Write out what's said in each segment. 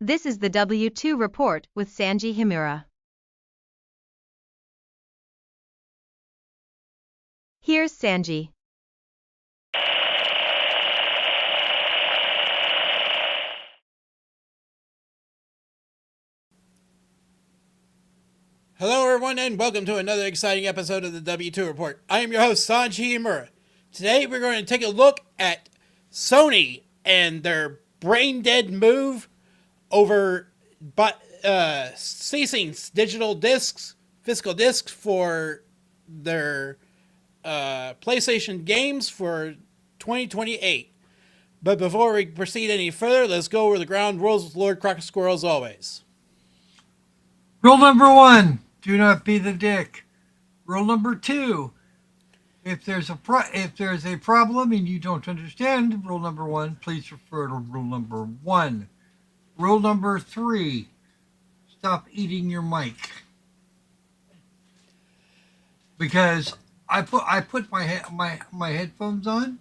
This is the W2 report with Sanji Himura. Here's Sanji. Hello everyone and welcome to another exciting episode of the W2 Report. I am your host Sanji Himura. Today we're going to take a look at Sony and their brain dead move over ceasing digital discs, physical discs for their PlayStation games for 2028. But before we proceed any further, let's go over the ground rules with Lord Crocosquirrel as always. Rule number 1, do not be the dick. Rule number 2, if there's a problem and you don't understand rule number 1, please refer to rule number 1. Rule number 3, stop eating your mic. Because I put my headphones on,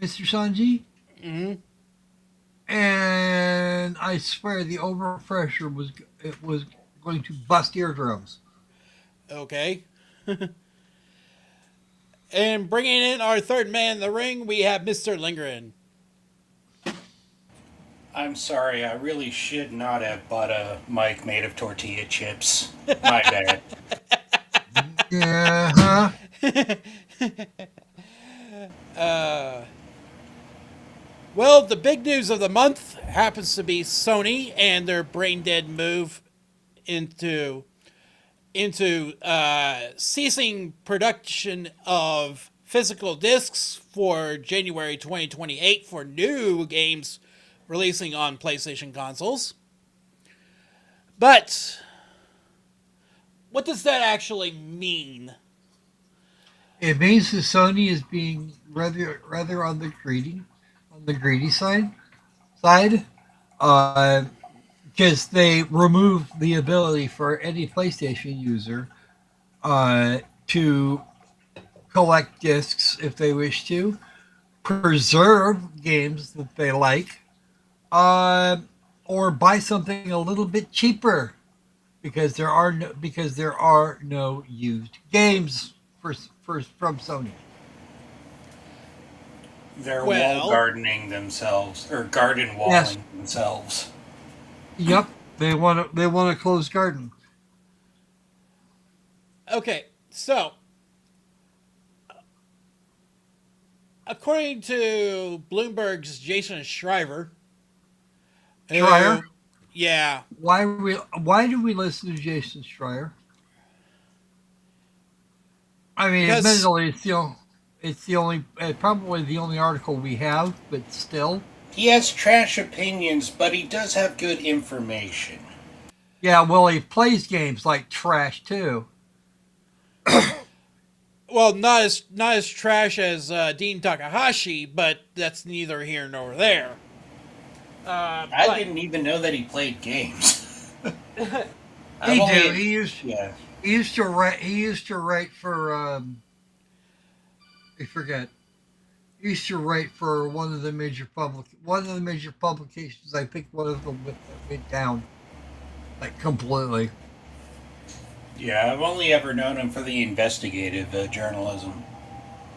Mr. Sanji. Mm-hmm. And I swear the overpressure was going to bust eardrums. Okay. And bringing in our third man in the ring, we have Mr. Lendrigan. I'm sorry, I really should not have bought a mic made of tortilla chips. My bad. Yeah, Well, the big news of the month happens to be Sony and their brain dead move into ceasing production of physical discs for January 2028 for new games releasing on PlayStation consoles. But what does that actually mean? it means that Sony is being rather on the greedy side, because they remove the ability for any PlayStation user to collect discs if they wish to, preserve games that they like, or buy something a little bit cheaper because there are no used games from Sony. They're Well- wall gardening themselves, or garden walling Yes. themselves. Yep, they want to close garden. Okay, so according to Bloomberg's Jason Schreiber, Schreier? Yeah, Why do we listen to Jason Schreier? I mean, Because- admittedly, it's probably the only article we have, but still. He has trash opinions, but he does have good information. Yeah, well, he plays games like trash too. well, not as trash as Dean Takahashi, but that's neither here nor there. I didn't even know that he played games. He do. Yeah. He used to write for I forget. He used to write for one of the major publications. I think one of them went down, like completely. Yeah, I've only ever known him for the investigative journalism.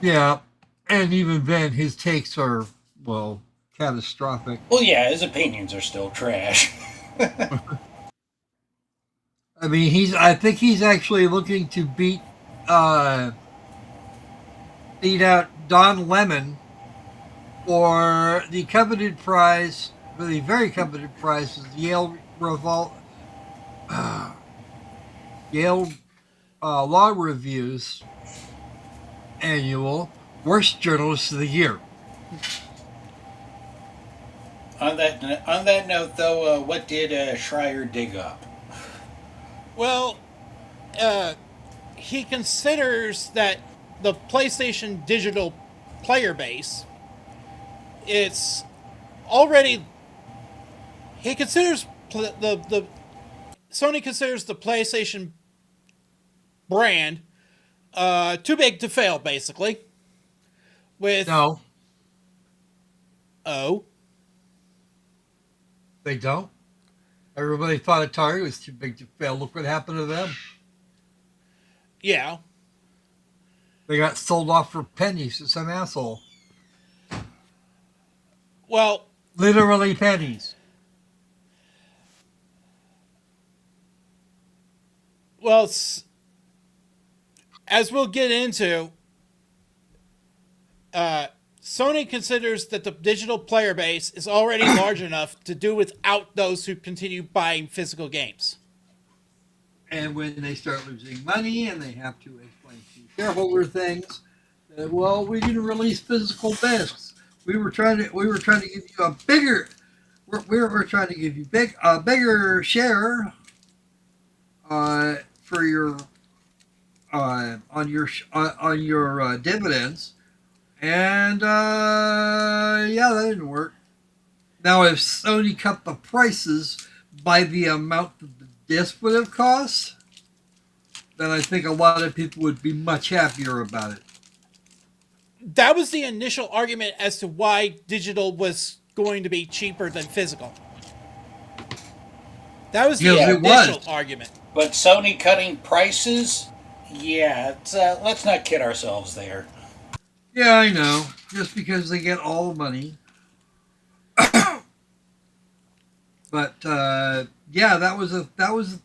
Yeah, and even then, his takes are catastrophic. Well, yeah, his opinions are still trash. I mean, I think he's actually looking to beat out Don Lemon for the coveted prize, for the very coveted prize, is Yale Law Review's annual Worst Journalist of the Year. On that note, though, what did Schreier dig up? Well, he considers that the PlayStation digital player base, it's already. He considers the Sony considers the PlayStation brand too big to fail, basically. With No, oh, They don't. Everybody thought Atari was too big to fail. Look what happened to them. Yeah. They got sold off for pennies to some asshole. Well, Literally pennies. well, as we'll get into, Sony considers that the digital player base is already large enough to do without those who continue buying physical games. And when they start losing money and they have to explain to shareholder things, well, we didn't release physical discs. We were trying to give you a bigger. We're trying to give you a bigger share for your on your dividends, and yeah, that didn't work. Now, if Sony cut the prices by the amount that the disc would have cost, then I think a lot of people would be much happier about it. That was the initial argument as to why digital was going to be cheaper than physical. That was the initial argument. But Sony cutting prices? Yeah, let's not kid ourselves there. Yeah, I know. Just because they get all the money. But yeah, that was a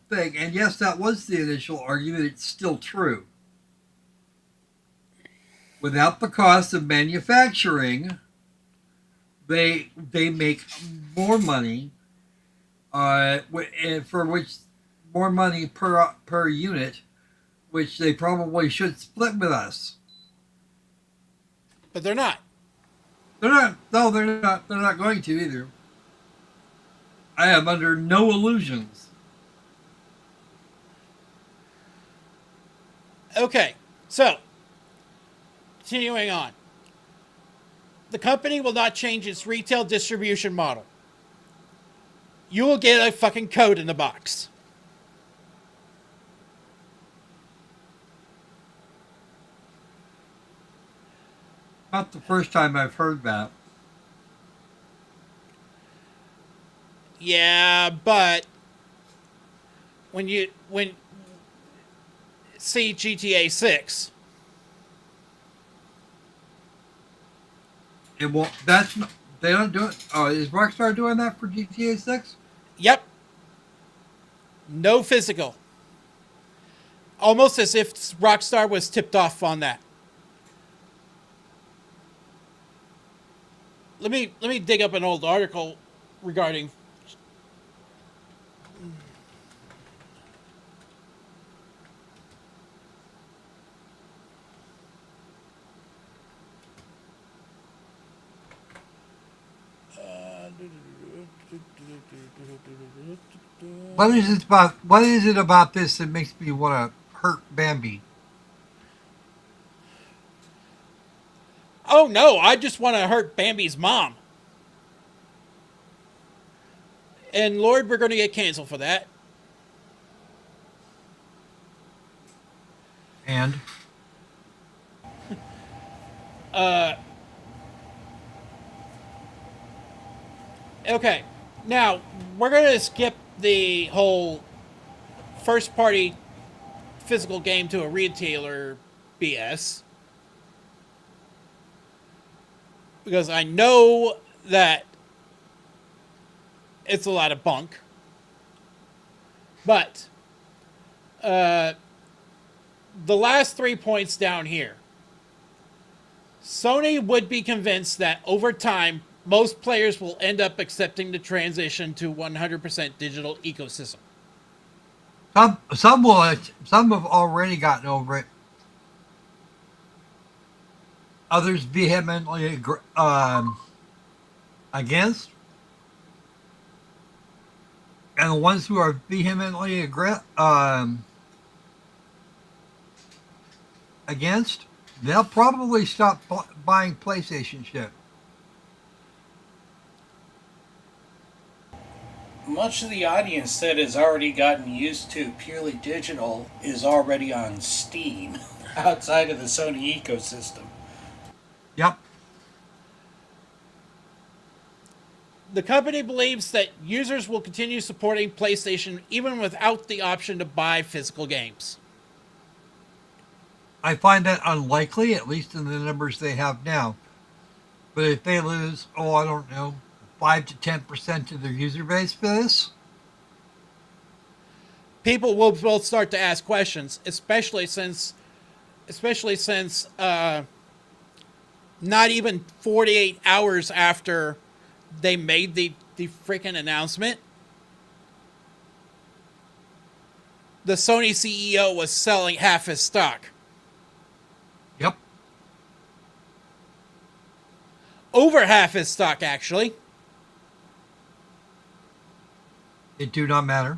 thing, and yes, that was the initial argument. It's still true. Without the cost of manufacturing, they make more money. For which more money per unit, which they probably should split with us. But they're not. They're not. No, they're not. They're not going to either. I am under no illusions. Okay, so continuing on. The company will not change its retail distribution model. You will get a fucking code in the box. Not the first time I've heard that. Yeah, but when see GTA 6, It won't. That's not. They don't do it. Oh, is Rockstar doing that for GTA 6? yep, no physical. Almost as if Rockstar was tipped off on that. Let me dig up an old article regarding. What is it about? What is it about this that makes me want to hurt Bambi? Oh no, I just want to hurt Bambi's mom. And Lord, we're going to get canceled for that. And okay, now we're going to skip the whole first party physical game to a retailer BS. Because I know that it's a lot of bunk. But the last 3 points down here. Sony would be convinced that over time, most players will end up accepting the transition to 100% digital ecosystem. some have already gotten over it. Others vehemently against, and the ones who are vehemently against, they'll probably stop buying PlayStation shit. Much of the audience that has already gotten used to purely digital is already on Steam, outside of the Sony ecosystem. Yep. The company believes that users will continue supporting PlayStation even without the option to buy physical games. I find that unlikely, at least in the numbers they have now. But if they lose, I don't know, 5 to 10% of their user base for this, People will start to ask questions, especially since not even 48 hours after they made the freaking announcement, the Sony CEO was selling half his stock. yep. Over half his stock, actually. It do not matter.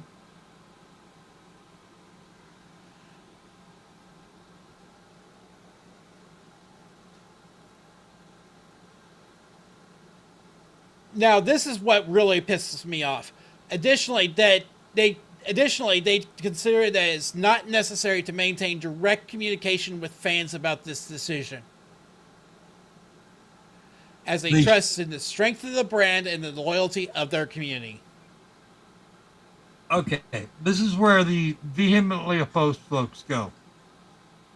Now, this is what really pisses me off. Additionally, they consider that it's not necessary to maintain direct communication with fans about this decision, as they trust in the strength of the brand and the loyalty of their community. Okay, this is where the vehemently opposed folks go.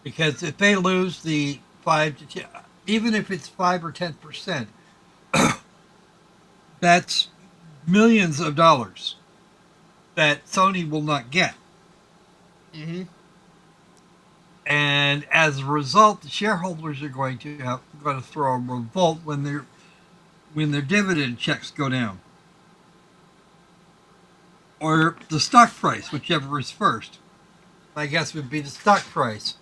Because if they lose the 5 to 10, even if it's 5 or 10%, that's millions of dollars that Sony will not get. Mm-hmm. And as a result, the shareholders are going to throw a revolt when their dividend checks go down, or the stock price, whichever is first. My guess would be the stock price.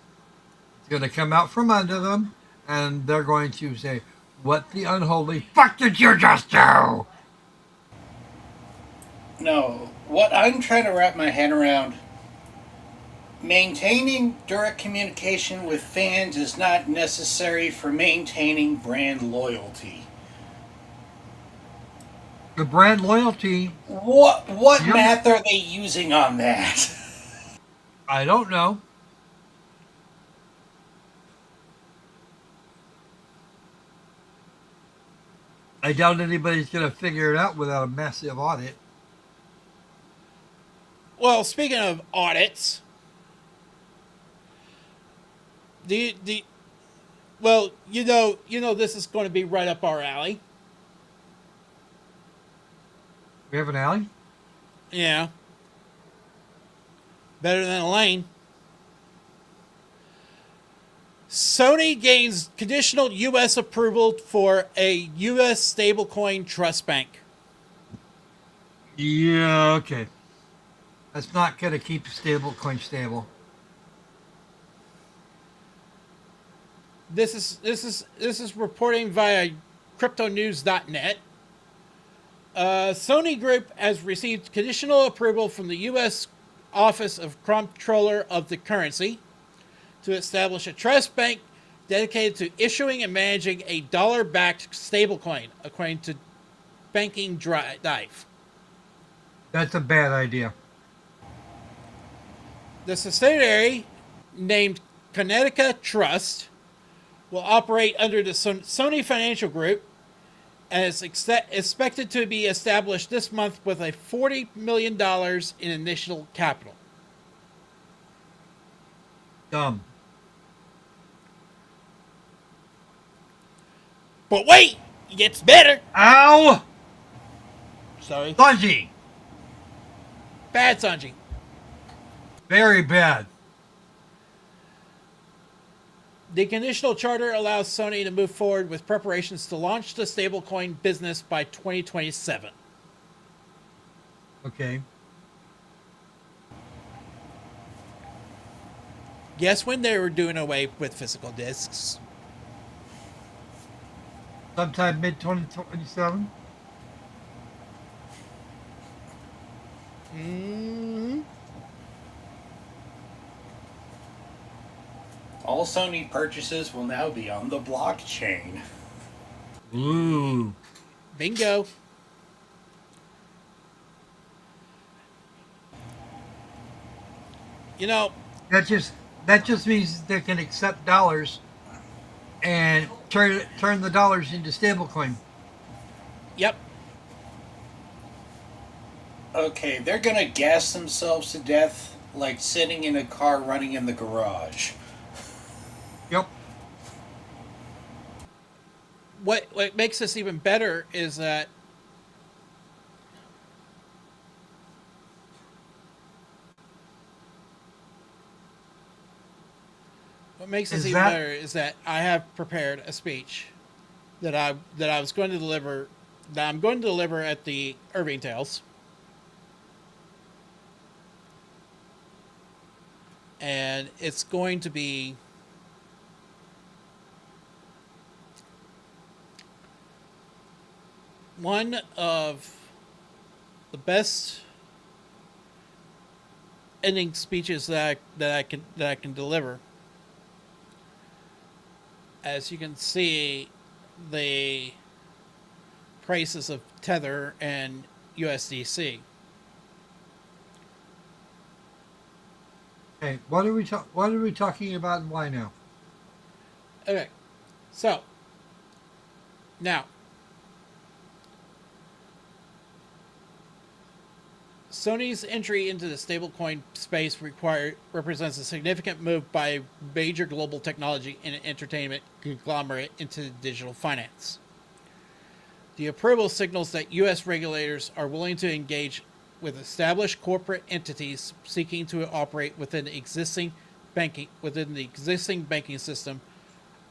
It's going to come out from under them, and they're going to say, "What the unholy fuck did you just do?" No, what I'm trying to wrap my head around, maintaining direct communication with fans is not necessary for maintaining brand loyalty. The brand loyalty, What math are they using on that? I don't know. I doubt anybody's going to figure it out without a massive audit. Well, speaking of audits, well, you know, this is going to be right up our alley. We have an alley? Yeah. Better than a lane. Sony gains conditional U.S. approval for a U.S. stablecoin trust bank. Yeah, okay. That's not going to keep the stablecoin stable. This is reporting via cryptonews.net. Sony Group has received conditional approval from the U.S. Office of Comptroller of the Currency to establish a trust bank dedicated to issuing and managing a dollar-backed stablecoin, according to Banking Dive. That's a bad idea. The subsidiary, named Connecticut Trust, will operate under the Sony Financial Group and is expected to be established this month with a $40 million in initial capital. Dumb. But wait! It gets better! Ow! Sorry. Sanji! Bad Sanji. Very bad. The conditional charter allows Sony to move forward with preparations to launch the stablecoin business by 2027. Okay. Guess when they were doing away with physical discs? Sometime mid-2027? Mm-hmm. All Sony purchases will now be on the blockchain. Ooh. Bingo. You know, That just means they can accept dollars and turn the dollars into stablecoin. yep. Okay, they're gonna gas themselves to death like sitting in a car running in the garage. Yep. What makes this even better is that Is that I have prepared a speech that I was going to deliver that I'm going to deliver at the Irving Tales. And it's going to be one of the best ending speeches that I can deliver. As you can see, the prices of Tether and USDC. okay? What are we talking about, and why now? Okay, so now Sony's entry into the stablecoin space represents a significant move by major global technology and entertainment conglomerate into digital finance. The approval signals that U.S. regulators are willing to engage with established corporate entities seeking to operate within the existing banking system,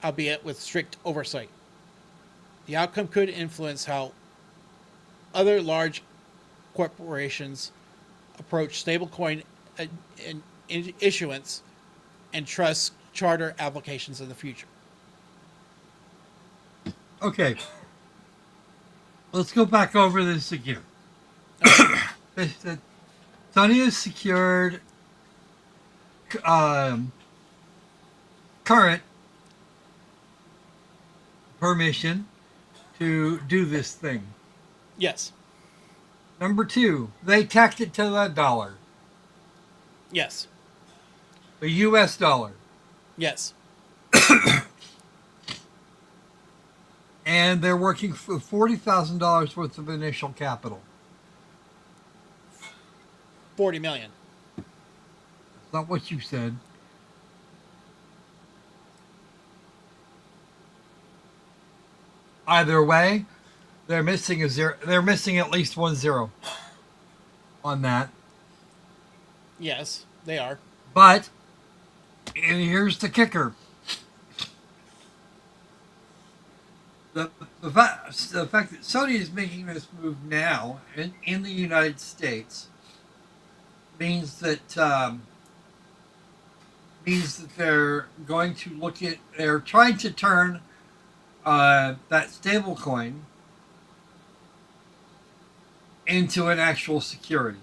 albeit with strict oversight. The outcome could influence how other large corporations approach stablecoin issuance and trust charter applications in the future. Okay. Let's go back over this again. Sony has secured current permission to do this thing. Yes. Number two, they tacked it to the dollar, Yes. the U.S. dollar, Yes. and they're working for $40,000 worth of initial capital. 40 million. That's not what you said. Either way, they're missing a zero. They're missing at least 1 0 on that. Yes, they are. But and here's the kicker: the fact that Sony is making this move now in the United States means that they're going to look at. They're trying to turn that stable coin into an actual security.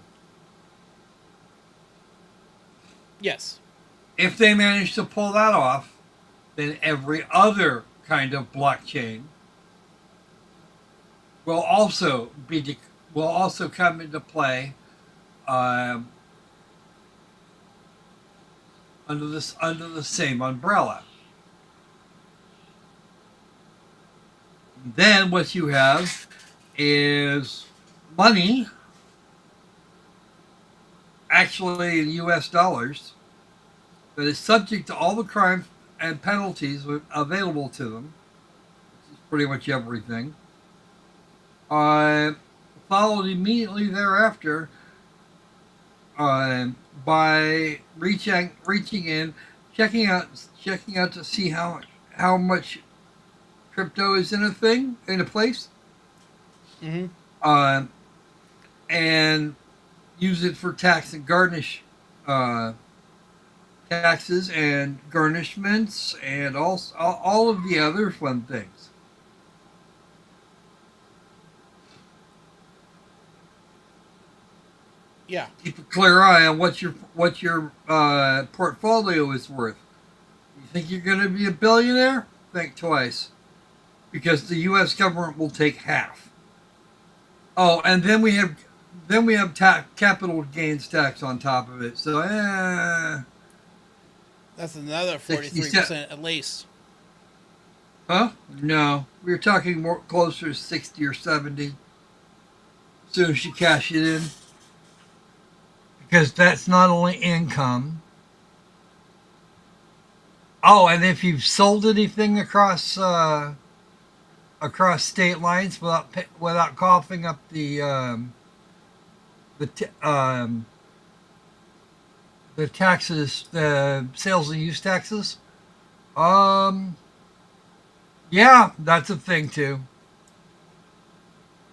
Yes. If they manage to pull that off, then every other kind of blockchain will also come into play under the same umbrella. Then what you have is money, actually in U.S. dollars, that is subject to all the crimes and penalties available to them, which is pretty much everything. Followed immediately thereafter by reaching in, checking out to see how much crypto is in a place, Mm-hmm. and use it for tax and garnish taxes and garnishments and all of the other fun things. Yeah. Keep a clear eye on what your portfolio is worth. You think you're going to be a billionaire? Think twice, because the U.S. government will take half. Oh, and then we have capital gains tax on top of it. So, That's another 43% at least. huh? No, we're talking more closer to 60 or 70. As soon as you cash it in. because that's not only income. Oh, and if you've sold anything across state lines without coughing up the t- um, the taxes, the sales and use taxes, um, yeah, that's a thing too.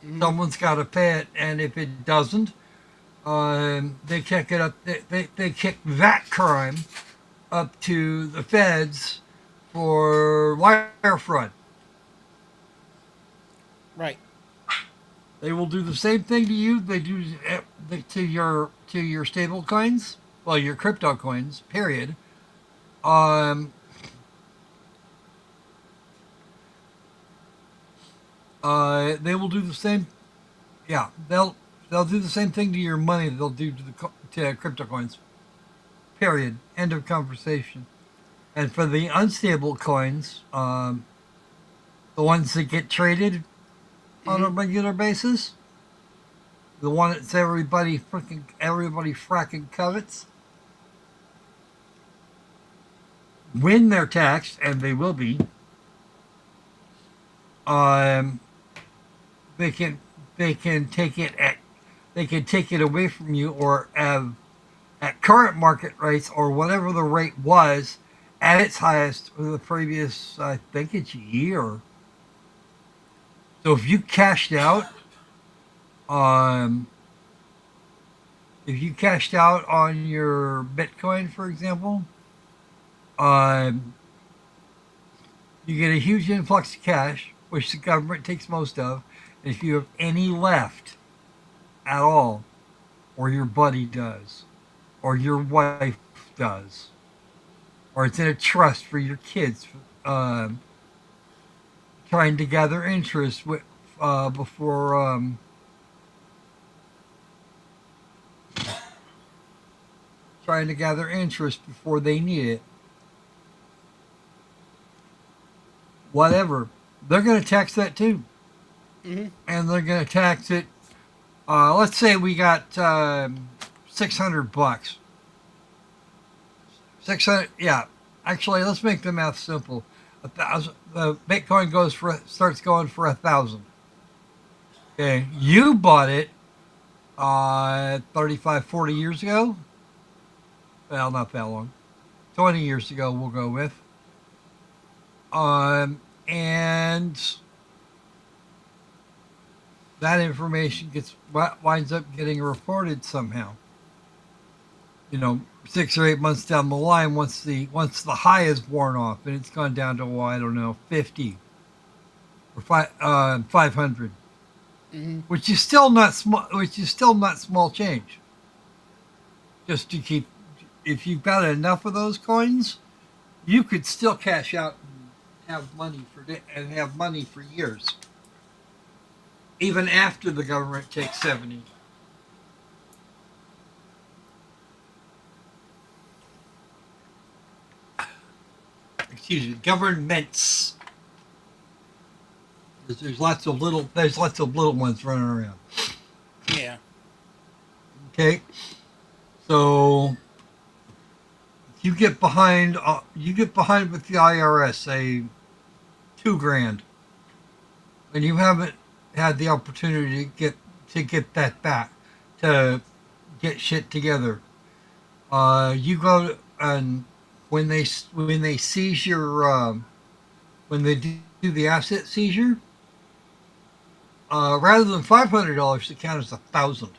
Mhm. Someone's got to pay it, and if it doesn't, they kick it up. They kick that crime up to the feds for wire fraud. Right. They will do the same thing to you they do to your stable coins, well, your crypto coins. Period. Um, they will do the same. Yeah, they'll do the same thing to your money that they'll do to crypto coins. Period. End of conversation. And for the unstable coins, the ones that get traded on a Mhm. regular basis, the one that everybody fracking covets, when they're taxed, and they will be, um, they can they can take it at they can take it away from you or have at current market rates or whatever the rate was at its highest for the previous, I think it's year. So um, if you cashed out on your Bitcoin, for example, um, you get a huge influx of cash, which the government takes most of. And if you have any left at all, or your buddy does, or your wife does, or it's in a trust for your kids, um, trying to gather interest before trying to gather interest before they need it. Whatever, they're going to tax that too, Mhm. and they're going to tax it. Let's say we got $600. 600. Yeah, actually, let's make the math simple. 1,000. The Bitcoin starts going for 1,000. Okay, you bought it 35, 40 years ago. Well, not that long. 20 years ago, we'll go with. And that information winds up getting reported somehow. 6 or 8 months down the line, once the high is worn off and it's gone down to, well, I don't know, 50 or 500, Mhm. which is still not small. Which is still not small change. Just to keep, if you've got enough of those coins, you could still cash out and have money for years, even after the government takes 70. Excuse me, governments. There's lots of little ones running around. Yeah. Okay, so you get behind with the IRS, say 2 grand, and you haven't had the opportunity to get that back, to get shit together. You go and when they seize your when they do the asset seizure, rather than $500, the count is 1,000,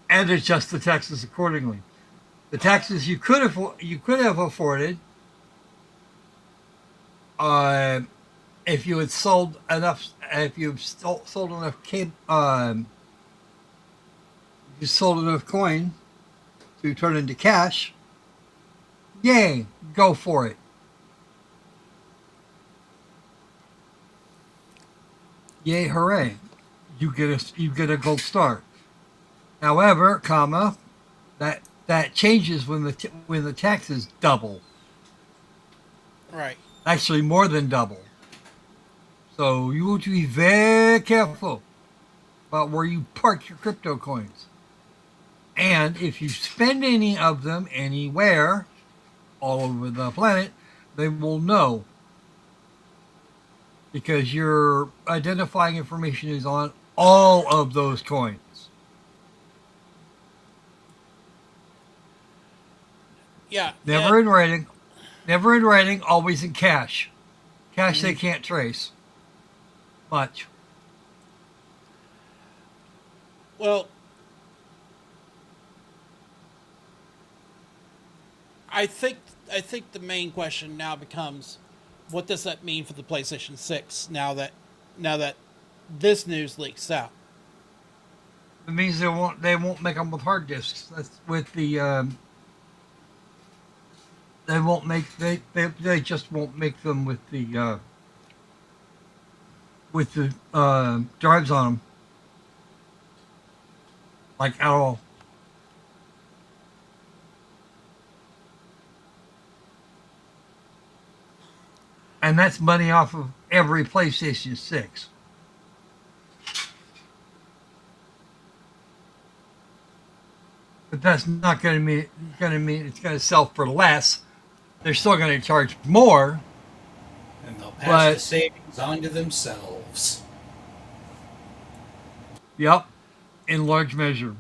and adjust the taxes accordingly. The taxes you could have afforded, uh, if you had sold enough, if you sold enough you sold enough coin to turn into cash. Yay, go for it. Yay, hooray! You get a gold star. However, that changes when the taxes double. Right. Actually, more than double. So you want to be very careful about where you park your crypto coins. And if you spend any of them anywhere, all over the planet, they will know. Because your identifying information is on all of those coins. Yeah. Never in writing. Never in writing, always in cash. Cash they can't trace. Much. Well, I think the main question now becomes, what does that mean for the PlayStation 6 now that this news leaks out? It means they won't make them with hard disks. That's with the they just won't make them with the drives on them, like at all. And that's money off of every PlayStation 6. But that's not going to mean it's going to sell for less. They're still going to charge more. And they'll pass the savings on to themselves. Yep, in large measure.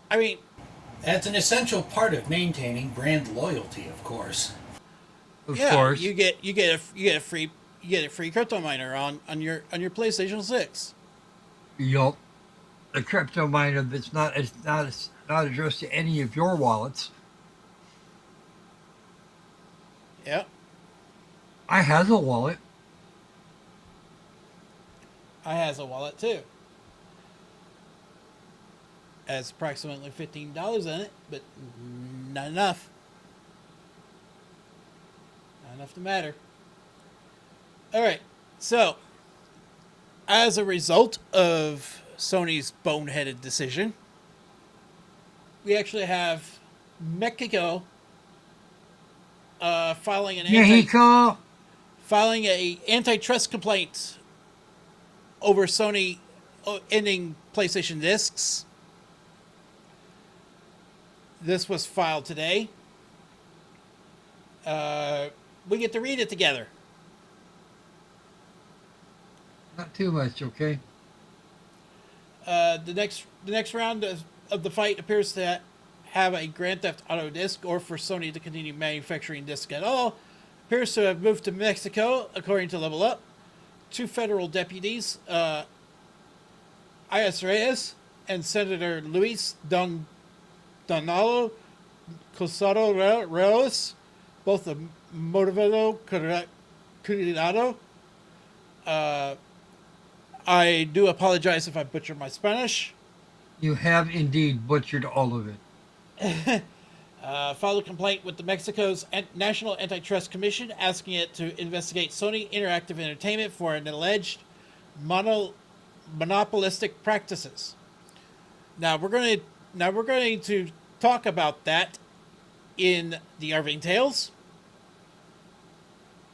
I mean, that's an essential part of maintaining brand loyalty, of course. Of course, you get a free crypto miner on your PlayStation 6. Yup, a crypto miner that's not addressed to any of your wallets. Yep. I has a wallet. I has a wallet too. Has approximately $15 in it, but not enough. Not enough to matter. Alright, so as a result of Sony's boneheaded decision, we actually have Mexico filing an antitrust complaint over Sony ending PlayStation discs. This was filed today. We get to read it together. Not too much, okay? The next round of the fight appears to have a Grand Theft Auto disc, or for Sony to continue manufacturing discs at all, appears to have moved to Mexico, according to Level Up. Two federal deputies, Ayas Reyes and Senator Luis Donalo Cosado Reyes, both of Motivado Cuidado. I do apologize if I butcher my Spanish. You have indeed butchered all of it. Filed a complaint with the Mexico's National Antitrust Commission, asking it to investigate Sony Interactive Entertainment for an alleged monopolistic practices. Now we're going to talk about that in the Irving Tales,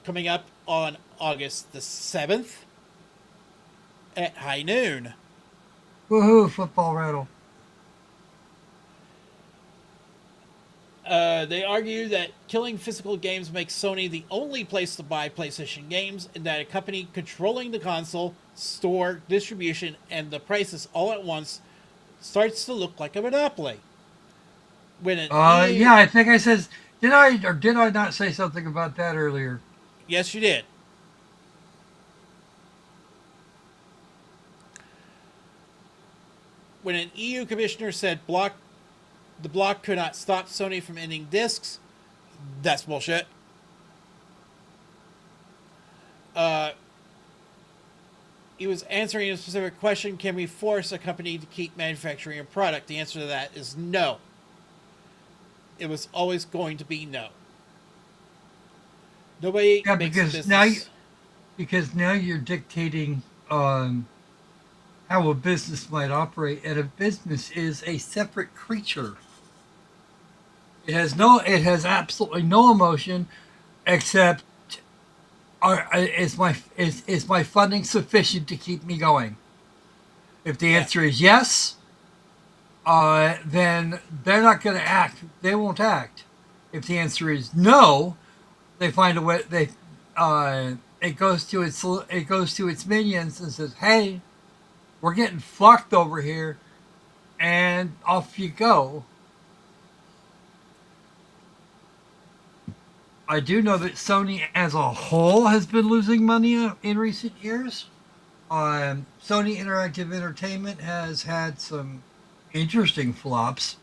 coming up on August the 7th at high noon. Woohoo, football rattle. They argue that killing physical games makes Sony the only place to buy PlayStation games, and that a company controlling the console, store, distribution, and the prices all at once starts to look like a monopoly. Yeah, I think I said, did I not say something about that earlier? Yes, you did. When an EU commissioner said the block could not stop Sony from ending discs, that's bullshit. He was answering a specific question: can we force a company to keep manufacturing a product? The answer to that is no. It was always going to be no. Nobody makes a business. Because now you're dictating how a business might operate, and a business is a separate creature. It has absolutely no emotion except is my funding sufficient to keep me going? If the answer is yes, then they're not going to act. They won't act. If the answer is no, they find a way. It goes to its minions and says, "Hey, we're getting fucked over here," and off you go. I do know that Sony as a whole has been losing money in recent years. Sony Interactive Entertainment has had some interesting flops.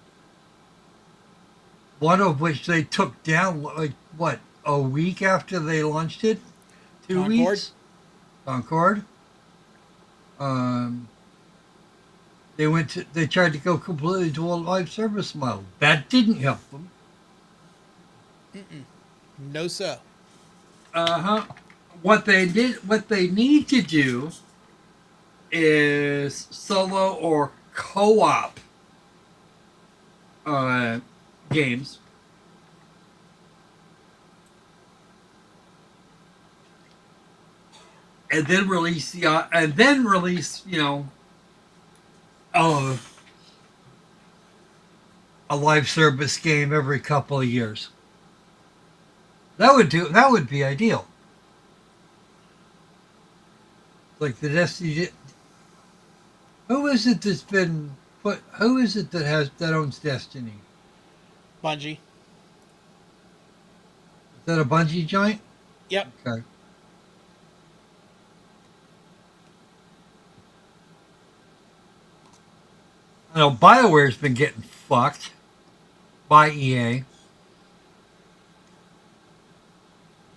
One of which they took down, like, what, a week after they launched it? 2 weeks? Concord. They tried to go completely to a live service model. That didn't help them. No, sir. What they need to do is solo or co-op games. And then release a live service game every couple of years. That would be ideal. Like the Destiny. Who is it that's been put? Who is it that owns Destiny? Bungie. Is that a Bungie joint? Yep. Okay. I know BioWare's been getting fucked by EA.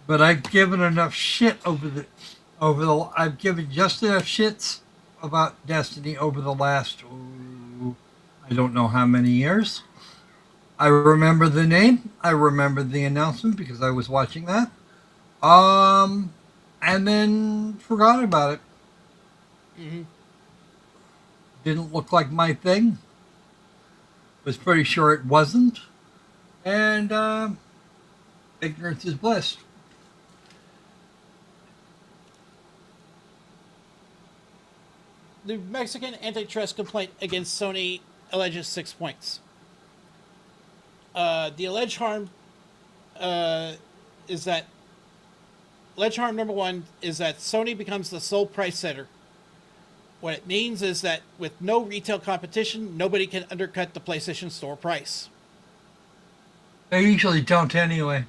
But I've given enough shit I've given just enough shits about Destiny over the last, I don't know how many years. I remember the name. I remember the announcement because I was watching that. And then forgot about it. Mm-hmm. Didn't look like my thing. Was pretty sure it wasn't. And ignorance is bliss. The Mexican antitrust complaint against Sony alleges 6 points. The alleged harm is that alleged harm number 1 is that Sony becomes the sole price setter. What it means is that with no retail competition, nobody can undercut the PlayStation Store price. They usually don't anyway.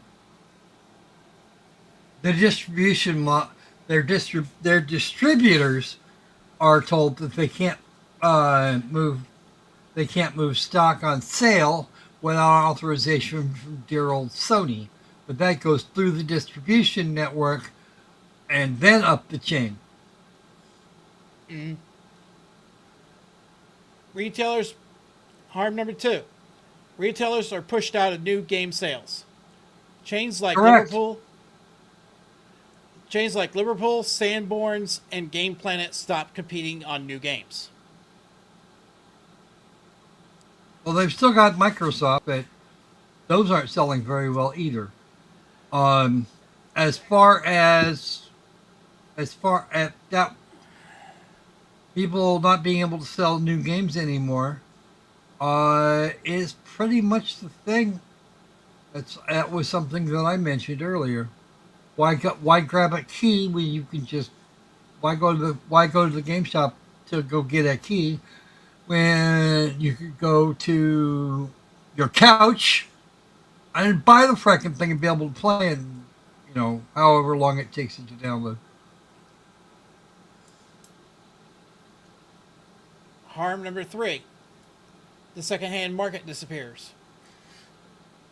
The their distributors are told that they can't move stock on sale without authorization from dear old Sony. But that goes through the distribution network and then up the chain. Mm. Retailers, harm number 2. Retailers are pushed out of new game sales. Chains like Liverpool, Sanborns, and Game Planet stop competing on new games. Well, they've still got Microsoft, but those aren't selling very well either. As far as that, people not being able to sell new games anymore is pretty much the thing. That was something that I mentioned earlier. Why grab a key when you can just why go to the game shop to go get a key when you could go to your couch and buy the frickin' thing and be able to play it, however long it takes it to download. Harm number 3. The secondhand market disappears.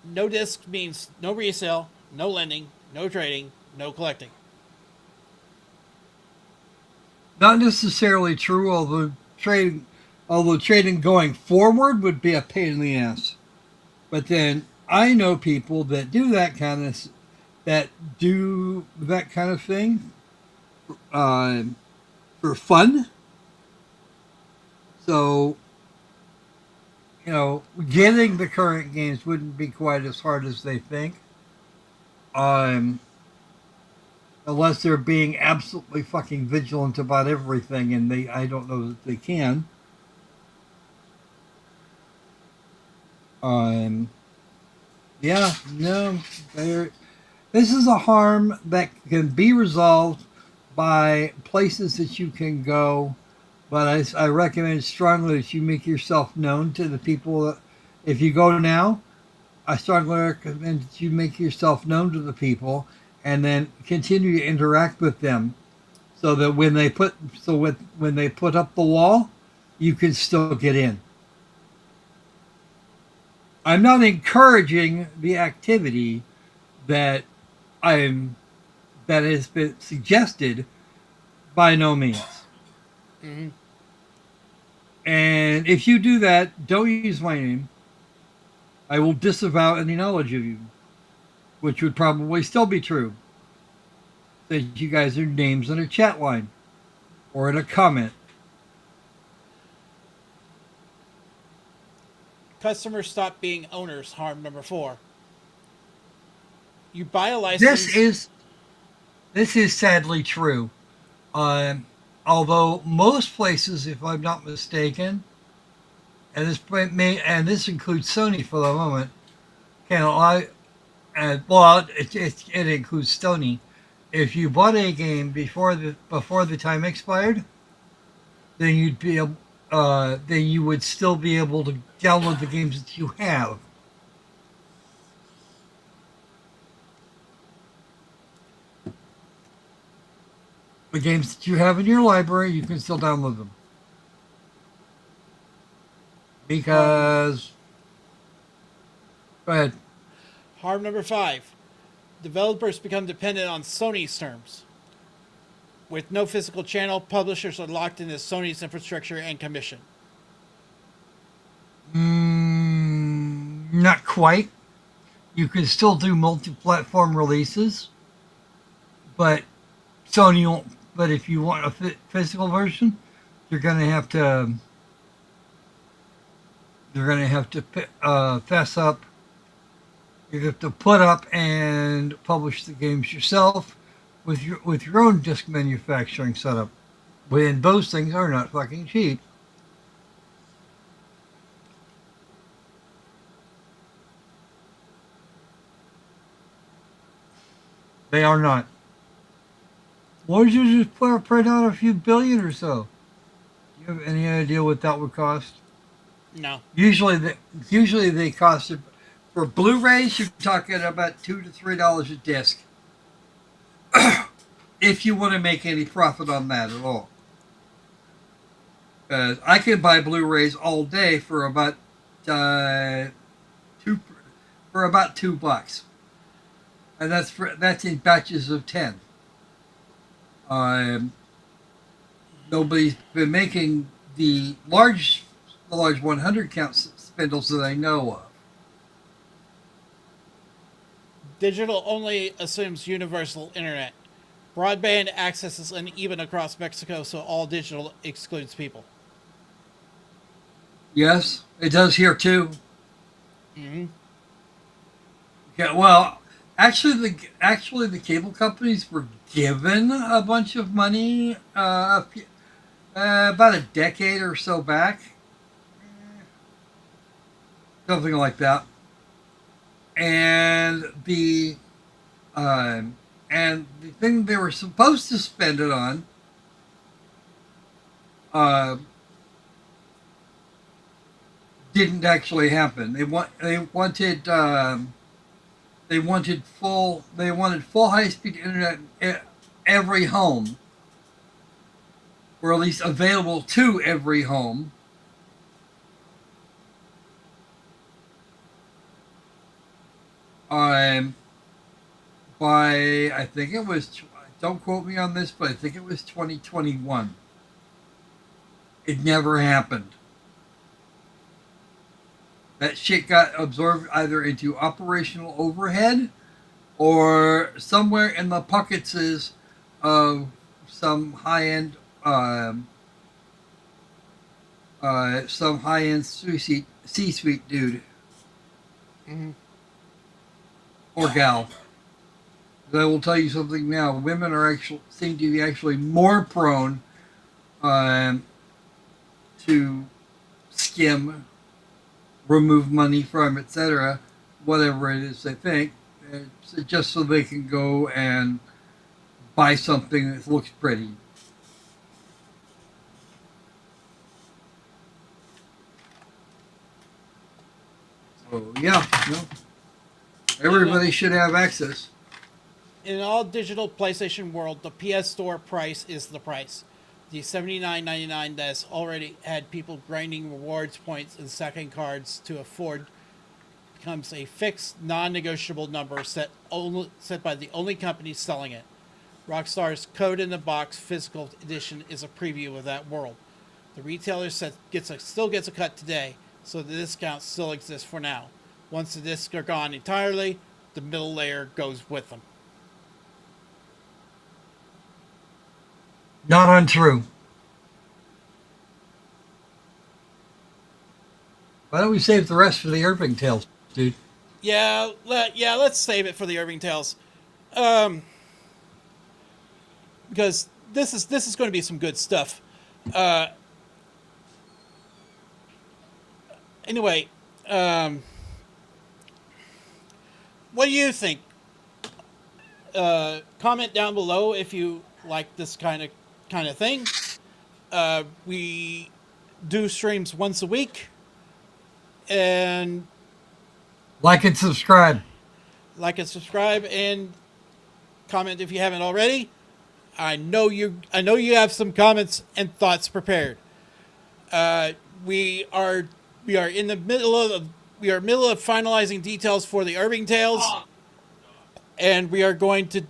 No disc means no resale, no lending, no trading, no collecting. Not necessarily true, although trading going forward would be a pain in the ass. But then I know people that do that kind of thing for fun. So, getting the current games wouldn't be quite as hard as they think. unless they're being absolutely fucking vigilant about everything, and I don't know that they can. Yeah, no, this is a harm that can be resolved by places that you can go, but I recommend strongly that you make yourself known to the people. If you go now, I strongly recommend that you make yourself known to the people and then continue to interact with them, so that when they put up the wall, you can still get in. I'm not encouraging the activity that I'm that has been suggested, by no means. Mm-hmm. And if you do that, don't use my name. I will disavow any knowledge of you, which would probably still be true. That you guys are names in a chat line or in a comment. Customers stop being owners. Harm number 4. You buy a license. This is sadly true. Although most places, if I'm not mistaken, and this includes Sony for the moment, can allow, it includes Sony. If you bought a game before the time expired, then then you would still be able to download the games that you have. The games that you have in your library, you can still download them. Because... Go ahead. Harm number 5. Developers become dependent on Sony's terms. With no physical channel, publishers are locked into Sony's infrastructure and commission. Not quite. You can still do multi-platform releases, but Sony won't. But if you want a physical version, you're going to have to. You're going to have to fess up. You have to put up and publish the games yourself with your own disc manufacturing setup. When those things are not fucking cheap. They are not. Why don't you just print out a few billion or so? Do you have any idea what that would cost? No. Usually they cost, for Blu-rays, you're talking about $2 to $3 a disc. If you want to make any profit on that at all. I can buy Blu-rays all day for about $2, and that's in batches of 10. Nobody's been making the large 100 count spindles that I know of. Digital only assumes universal internet. Broadband access is uneven across Mexico, so all digital excludes people. Yes, it does here too. Mm-hmm. Yeah, well, actually, the cable companies were given a bunch of money about a decade or so back, something like that, and the thing they were supposed to spend it on didn't actually happen. They wanted full high-speed internet in every home, or at least available to every home. By, I think it was, don't quote me on this, but I think it was 2021. It never happened. That shit got absorbed either into operational overhead or somewhere in the pockets of some high-end C-suite dude. Mm-hmm. Or gal. I will tell you something now. Women are actually seem to be actually more prone to skim, remove money from, etc., whatever it is they think, just so they can go and buy something that looks pretty. So yeah, everybody should have access. In all digital PlayStation world, the PS Store price is the price. The $79.99 that's already had people grinding rewards points and stacking cards to afford becomes a fixed, non-negotiable number set by the only company selling it. Rockstar's Code in the Box physical edition is a preview of that world. The retailer still gets a cut today, so the discount still exists for now. Once the discs are gone entirely, the middle layer goes with them. Not untrue. Why don't we save the rest for the Irving Tales, dude? Yeah, let's save it for the Irving Tales, because this is going to be some good stuff. Anyway, what do you think? Comment down below if you like this kind of thing. We do streams once a week, and like and subscribe, and comment if you haven't already. I know you have some comments and thoughts prepared. We are middle of finalizing details for the Irving Tales, and we are going to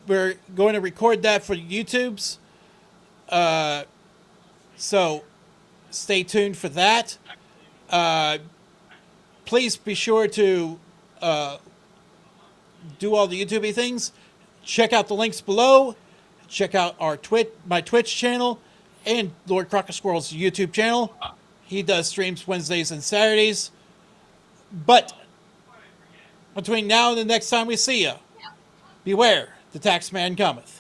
we're going to record that for YouTube's. So stay tuned for that. Please be sure to do all the YouTube things. Check out the links below. Check out my Twitch channel, and Lord Crocosquirrel's YouTube channel. He does streams Wednesdays and Saturdays. But between now and the next time we see you, beware, the tax man cometh.